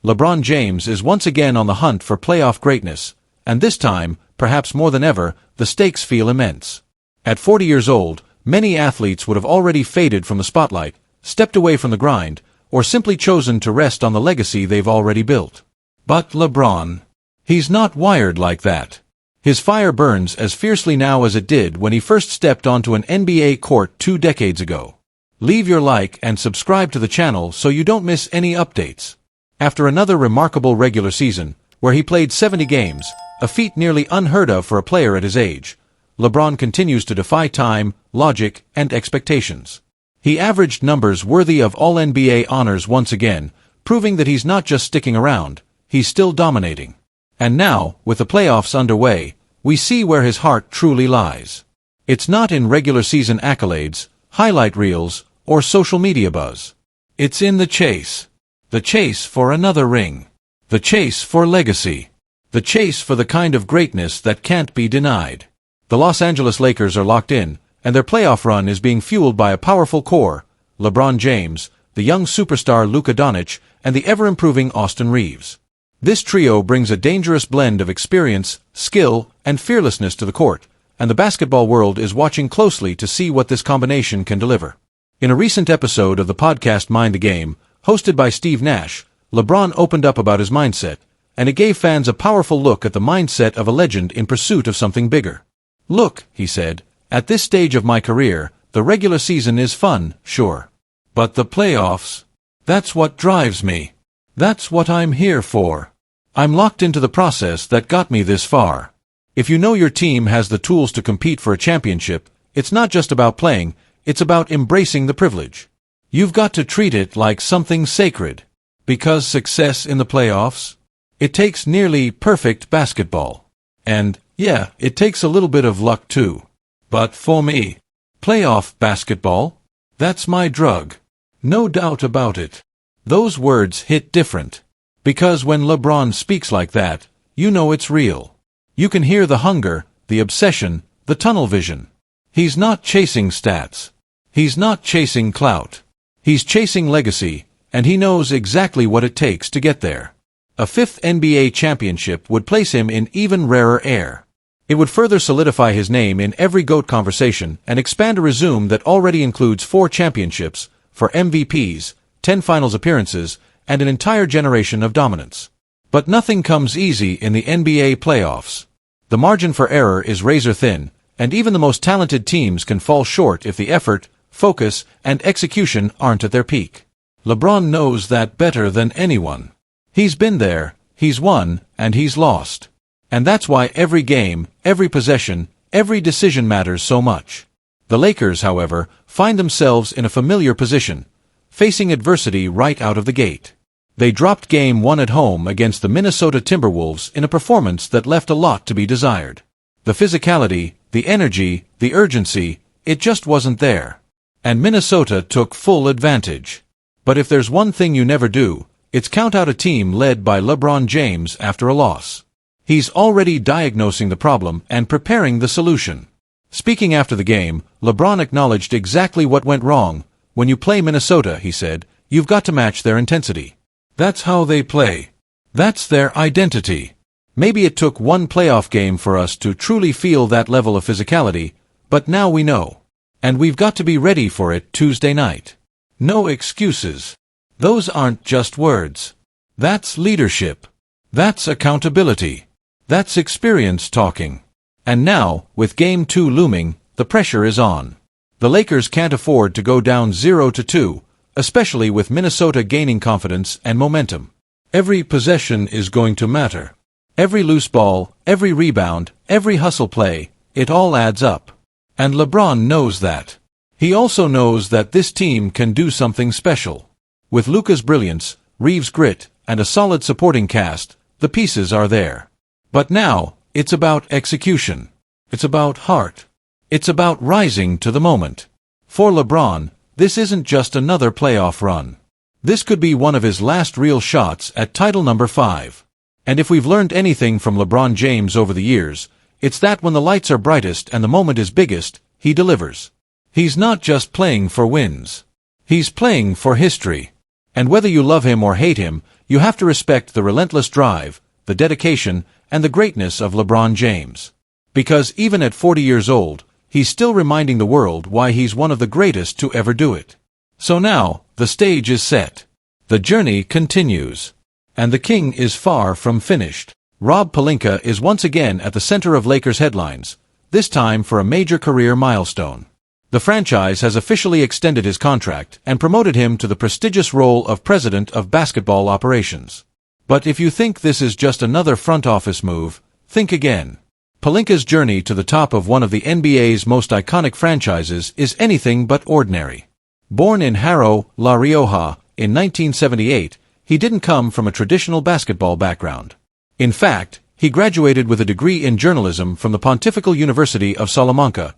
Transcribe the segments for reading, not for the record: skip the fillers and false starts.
LeBron James is once again on the hunt for playoff greatness, and this time, perhaps more than ever, the stakes feel immense. At 40 years old, many athletes would have already faded from the spotlight, stepped away from the grind, or simply chosen to rest on the legacy they've already built. But LeBron, he's not wired like that. His fire burns as fiercely now as it did when he first stepped onto an NBA court 2 decades ago. Leave your like and subscribe to the channel so you don't miss any updates. After another remarkable regular season, where he played 70 games, a feat nearly unheard of for a player at his age, LeBron continues to defy time, logic, and expectations. He averaged numbers worthy of All-NBA honors once again, proving that he's not just sticking around, he's still dominating. And now, with the playoffs underway, we see where his heart truly lies. It's not in regular season accolades, highlight reels, or social media buzz. It's in the chase. The chase for another ring. The chase for legacy. The chase for the kind of greatness that can't be denied. The Los Angeles Lakers are locked in, and their playoff run is being fueled by a powerful core: LeBron James, the young superstar Luka Doncic, and the ever-improving Austin Reeves. This trio brings a dangerous blend of experience, skill, and fearlessness to the court, and the basketball world is watching closely to see what this combination can deliver. In a recent episode of the podcast Mind the Game, hosted by Steve Nash, LeBron opened up about his mindset, and it gave fans a powerful look at the mindset of a legend in pursuit of something bigger. "Look," he said, "at this stage of my career, the regular season is fun, sure. But the playoffs, that's what drives me. That's what I'm here for. I'm locked into the process that got me this far." If you know your team has the tools to compete for a championship, it's not just about playing, it's about embracing the privilege. You've got to treat it like something sacred. Because success in the playoffs, it takes nearly perfect basketball. And, yeah, it takes a little bit of luck too. But for me, playoff basketball, that's my drug. No doubt about it. Those words hit different. Because when LeBron speaks like that, you know it's real. You can hear the hunger, the obsession, the tunnel vision. He's not chasing stats. He's not chasing clout. He's chasing legacy, and he knows exactly what it takes to get there. A 5th NBA championship would place him in even rarer air. It would further solidify his name in every GOAT conversation and expand a resume that already includes 4 championships, 4 MVPs, 10 finals appearances, and an entire generation of dominance. But nothing comes easy in the NBA playoffs. The margin for error is razor thin, and even the most talented teams can fall short if the effort, focus, and execution aren't at their peak. LeBron knows that better than anyone. He's been there, he's won, and he's lost. And that's why every game, every possession, every decision matters so much. The Lakers, however, find themselves in a familiar position, facing adversity right out of the gate. They dropped Game 1 at home against the Minnesota Timberwolves in a performance that left a lot to be desired. The physicality, the energy, the urgency, it just wasn't there. And Minnesota took full advantage. But if there's one thing you never do, it's count out a team led by LeBron James after a loss. He's already diagnosing the problem and preparing the solution. Speaking after the game, LeBron acknowledged exactly what went wrong. "When you play Minnesota," he said, "you've got to match their intensity. That's how they play. That's their identity." Maybe it took one playoff game for us to truly feel that level of physicality, but now we know. And we've got to be ready for it Tuesday night. No excuses. Those aren't just words. That's leadership. That's accountability. That's experience talking. And now, with Game 2 looming, the pressure is on. The Lakers can't afford to go down 0-2, especially with Minnesota gaining confidence and momentum. Every possession is going to matter. Every loose ball, every rebound, every hustle play, it all adds up. And LeBron knows that. He also knows that this team can do something special. With Luka's brilliance, Reeves' grit, and a solid supporting cast, the pieces are there. But now, it's about execution. It's about heart. It's about rising to the moment. For LeBron, this isn't just another playoff run. This could be one of his last real shots at title number 5. And if we've learned anything from LeBron James over the years, it's that when the lights are brightest and the moment is biggest, he delivers. He's not just playing for wins. He's playing for history. And whether you love him or hate him, you have to respect the relentless drive, the dedication, and the greatness of LeBron James. Because even at 40 years old, he's still reminding the world why he's one of the greatest to ever do it. So now, the stage is set. The journey continues. And the king is far from finished. Rob Pelinka is once again at the center of Lakers headlines, this time for a major career milestone. The franchise has officially extended his contract and promoted him to the prestigious role of President of Basketball Operations. But if you think this is just another front office move, think again. Pelinka's journey to the top of one of the NBA's most iconic franchises is anything but ordinary. Born in Haro, La Rioja, in 1978, he didn't come from a traditional basketball background. In fact, he graduated with a degree in journalism from the Pontifical University of Salamanca,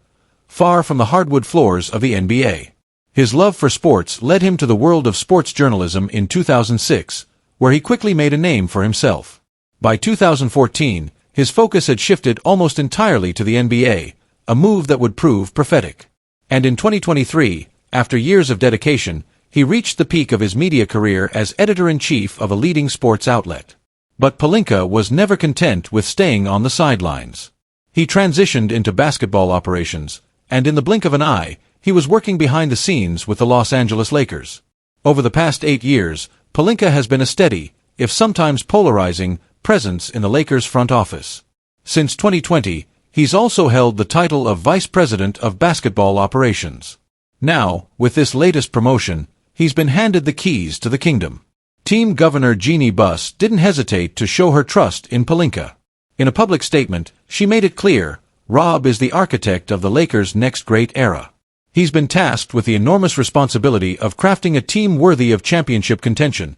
far from the hardwood floors of the NBA. His love for sports led him to the world of sports journalism in 2006, where he quickly made a name for himself. By 2014, his focus had shifted almost entirely to the NBA, a move that would prove prophetic. And in 2023, after years of dedication, he reached the peak of his media career as editor-in-chief of a leading sports outlet. But Pelinka was never content with staying on the sidelines. He transitioned into basketball operations, and in the blink of an eye, he was working behind the scenes with the Los Angeles Lakers. Over the past 8 years, Pelinka has been a steady, if sometimes polarizing, presence in the Lakers front office. Since 2020, he's also held the title of Vice President of Basketball Operations. Now, with this latest promotion, he's been handed the keys to the kingdom. Team Governor Jeannie Buss didn't hesitate to show her trust in Pelinka. In a public statement, she made it clear, Rob is the architect of the Lakers' next great era. He's been tasked with the enormous responsibility of crafting a team worthy of championship contention,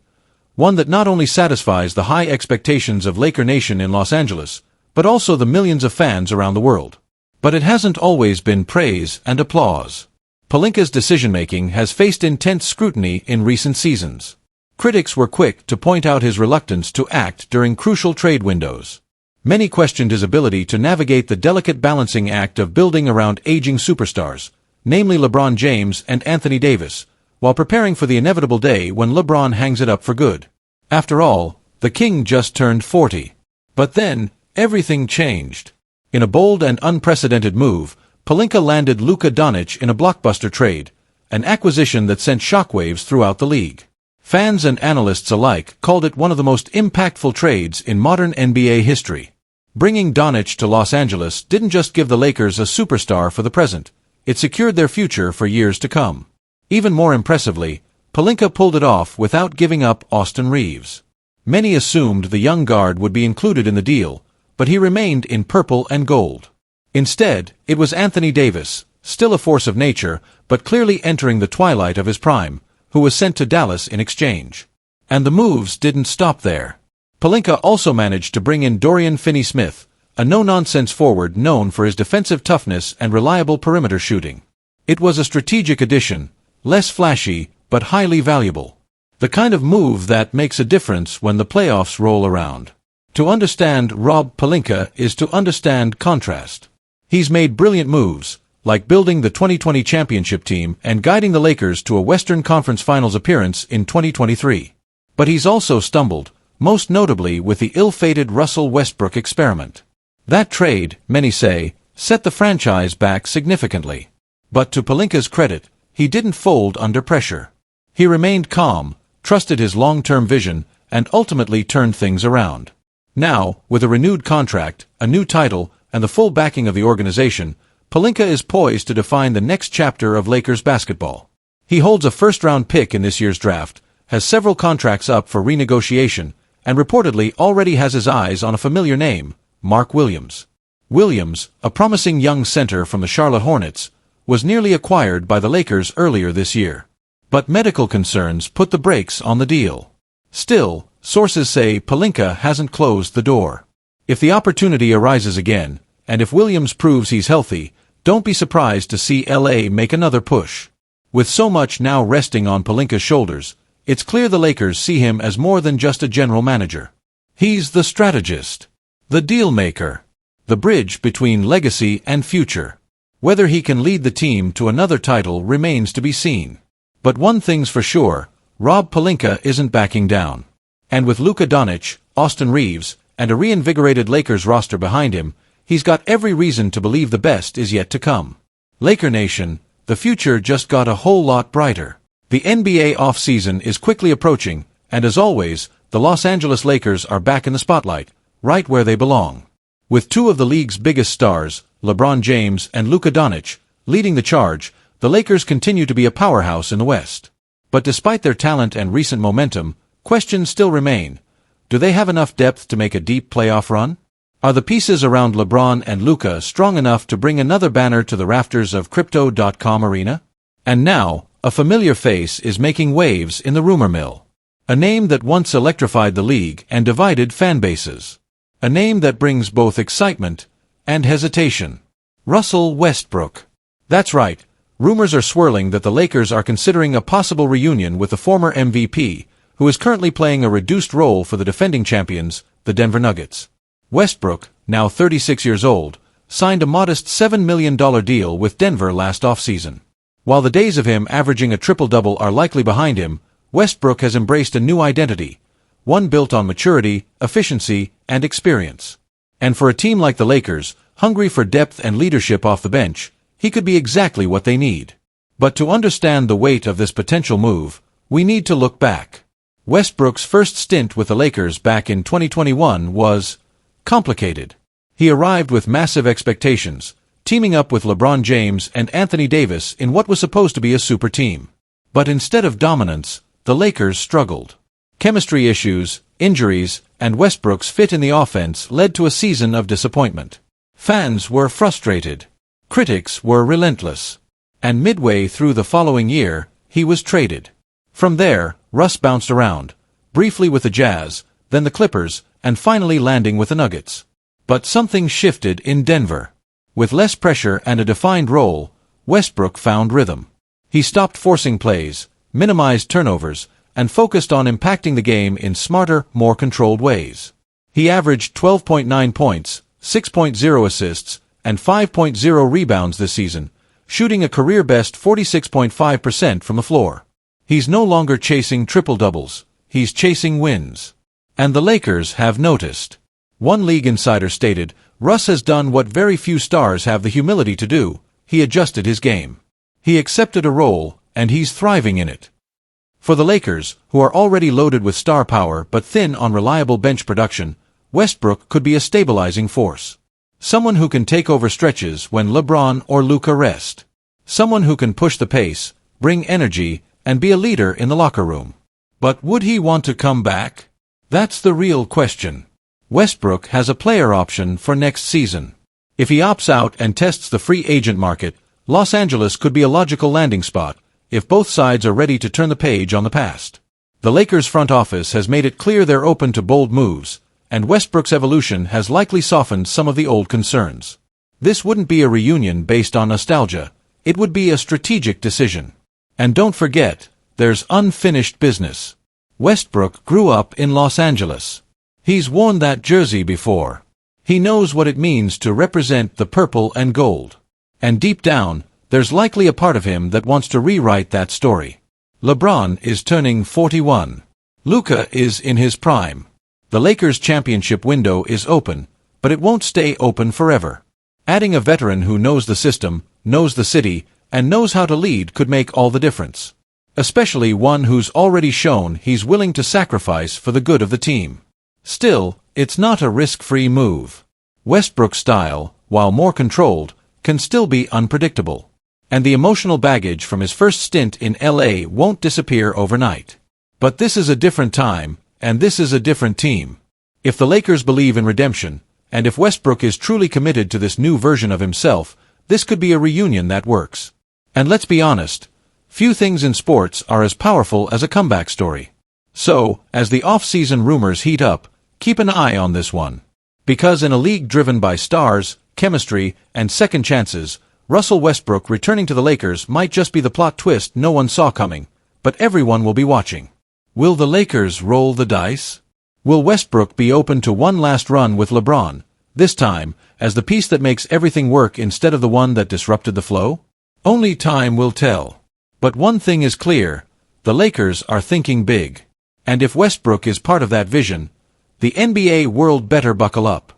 one that not only satisfies the high expectations of Laker Nation in Los Angeles, but also the millions of fans around the world. But it hasn't always been praise and applause. Pelinka's decision-making has faced intense scrutiny in recent seasons. Critics were quick to point out his reluctance to act during crucial trade windows. Many questioned his ability to navigate the delicate balancing act of building around aging superstars, namely LeBron James and Anthony Davis, while preparing for the inevitable day when LeBron hangs it up for good. After all, the king just turned 40. But then, everything changed. In a bold and unprecedented move, Pelinka landed Luka Doncic in a blockbuster trade, an acquisition that sent shockwaves throughout the league. Fans and analysts alike called it one of the most impactful trades in modern NBA history. Bringing Doncic to Los Angeles didn't just give the Lakers a superstar for the present, it secured their future for years to come. Even more impressively, Pelinka pulled it off without giving up Austin Reeves. Many assumed the young guard would be included in the deal, but he remained in purple and gold. Instead, it was Anthony Davis, still a force of nature, but clearly entering the twilight of his prime, who was sent to Dallas in exchange. And the moves didn't stop there. Pelinka also managed to bring in Dorian Finney-Smith, a no-nonsense forward known for his defensive toughness and reliable perimeter shooting. It was a strategic addition, less flashy, but highly valuable. The kind of move that makes a difference when the playoffs roll around. To understand Rob Pelinka is to understand contrast. He's made brilliant moves, like building the 2020 championship team and guiding the Lakers to a Western Conference Finals appearance in 2023. But he's also stumbled, most notably with the ill-fated Russell Westbrook experiment. That trade, many say, set the franchise back significantly. But to Pelinka's credit, he didn't fold under pressure. He remained calm, trusted his long-term vision, and ultimately turned things around. Now, with a renewed contract, a new title, and the full backing of the organization, Pelinka is poised to define the next chapter of Lakers basketball. He holds a first-round pick in this year's draft, has several contracts up for renegotiation, and reportedly already has his eyes on a familiar name, Mark Williams. Williams, a promising young center from the Charlotte Hornets, was nearly acquired by the Lakers earlier this year. But medical concerns put the brakes on the deal. Still, sources say Pelinka hasn't closed the door. If the opportunity arises again, and if Williams proves he's healthy, don't be surprised to see LA make another push. With so much now resting on Pelinka's shoulders, it's clear the Lakers see him as more than just a general manager. He's the strategist, the deal maker, the bridge between legacy and future. Whether he can lead the team to another title remains to be seen. But one thing's for sure, Rob Pelinka isn't backing down. And with Luka Doncic, Austin Reeves, and a reinvigorated Lakers roster behind him, he's got every reason to believe the best is yet to come. Laker Nation, the future just got a whole lot brighter. The NBA offseason is quickly approaching, and as always, the Los Angeles Lakers are back in the spotlight, right where they belong. With two of the league's biggest stars, LeBron James and Luka Doncic, leading the charge, the Lakers continue to be a powerhouse in the West. But despite their talent and recent momentum, questions still remain. Do they have enough depth to make a deep playoff run? Are the pieces around LeBron and Luka strong enough to bring another banner to the rafters of Crypto.com arena? And now, a familiar face is making waves in the rumor mill. A name that once electrified the league and divided fan bases. A name that brings both excitement and hesitation. Russell Westbrook. That's right, rumors are swirling that the Lakers are considering a possible reunion with the former MVP, who is currently playing a reduced role for the defending champions, the Denver Nuggets. Westbrook, now 36 years old, signed a modest $7 million deal with Denver last offseason. While the days of him averaging a triple-double are likely behind him, Westbrook has embraced a new identity, one built on maturity, efficiency, and experience. And for a team like the Lakers, hungry for depth and leadership off the bench, he could be exactly what they need. But to understand the weight of this potential move, we need to look back. Westbrook's first stint with the Lakers back in 2021 was complicated. He arrived with massive expectations, teaming up with LeBron James and Anthony Davis in what was supposed to be a super team. But instead of dominance, the Lakers struggled. Chemistry issues, injuries, and Westbrook's fit in the offense led to a season of disappointment. Fans were frustrated. Critics were relentless. And midway through the following year, he was traded. From there, Russ bounced around, briefly with the Jazz, then the Clippers, and finally landing with the Nuggets. But something shifted in Denver. With less pressure and a defined role, Westbrook found rhythm. He stopped forcing plays, minimized turnovers, and focused on impacting the game in smarter, more controlled ways. He averaged 12.9 points, 6.0 assists, and 5.0 rebounds this season, shooting a career-best 46.5% from the floor. He's no longer chasing triple-doubles, he's chasing wins. And the Lakers have noticed. One league insider stated, Russ has done what very few stars have the humility to do. He adjusted his game. He accepted a role, and he's thriving in it. For the Lakers, who are already loaded with star power but thin on reliable bench production, Westbrook could be a stabilizing force. Someone who can take over stretches when LeBron or Luka rest. Someone who can push the pace, bring energy, and be a leader in the locker room. But would he want to come back? That's the real question. Westbrook has a player option for next season. If he opts out and tests the free agent market, Los Angeles could be a logical landing spot, if both sides are ready to turn the page on the past. The Lakers front office has made it clear they're open to bold moves, and Westbrook's evolution has likely softened some of the old concerns. This wouldn't be a reunion based on nostalgia, it would be a strategic decision. And don't forget, there's unfinished business. Westbrook grew up in Los Angeles. He's worn that jersey before. He knows what it means to represent the purple and gold. And deep down, there's likely a part of him that wants to rewrite that story. LeBron is turning 41. Luka is in his prime. The Lakers' championship window is open, but it won't stay open forever. Adding a veteran who knows the system, knows the city, and knows how to lead could make all the difference. Especially one who's already shown he's willing to sacrifice for the good of the team. Still, it's not a risk-free move. Westbrook's style, while more controlled, can still be unpredictable. And the emotional baggage from his first stint in LA won't disappear overnight. But this is a different time, and this is a different team. If the Lakers believe in redemption, and if Westbrook is truly committed to this new version of himself, this could be a reunion that works. And let's be honest, few things in sports are as powerful as a comeback story. So, as the off-season rumors heat up, keep an eye on this one. Because in a league driven by stars, chemistry, and second chances, Russell Westbrook returning to the Lakers might just be the plot twist no one saw coming, but everyone will be watching. Will the Lakers roll the dice? Will Westbrook be open to one last run with LeBron, this time, as the piece that makes everything work instead of the one that disrupted the flow? Only time will tell. But one thing is clear, The Lakers are thinking big. And if Westbrook is part of that vision, the NBA world better buckle up.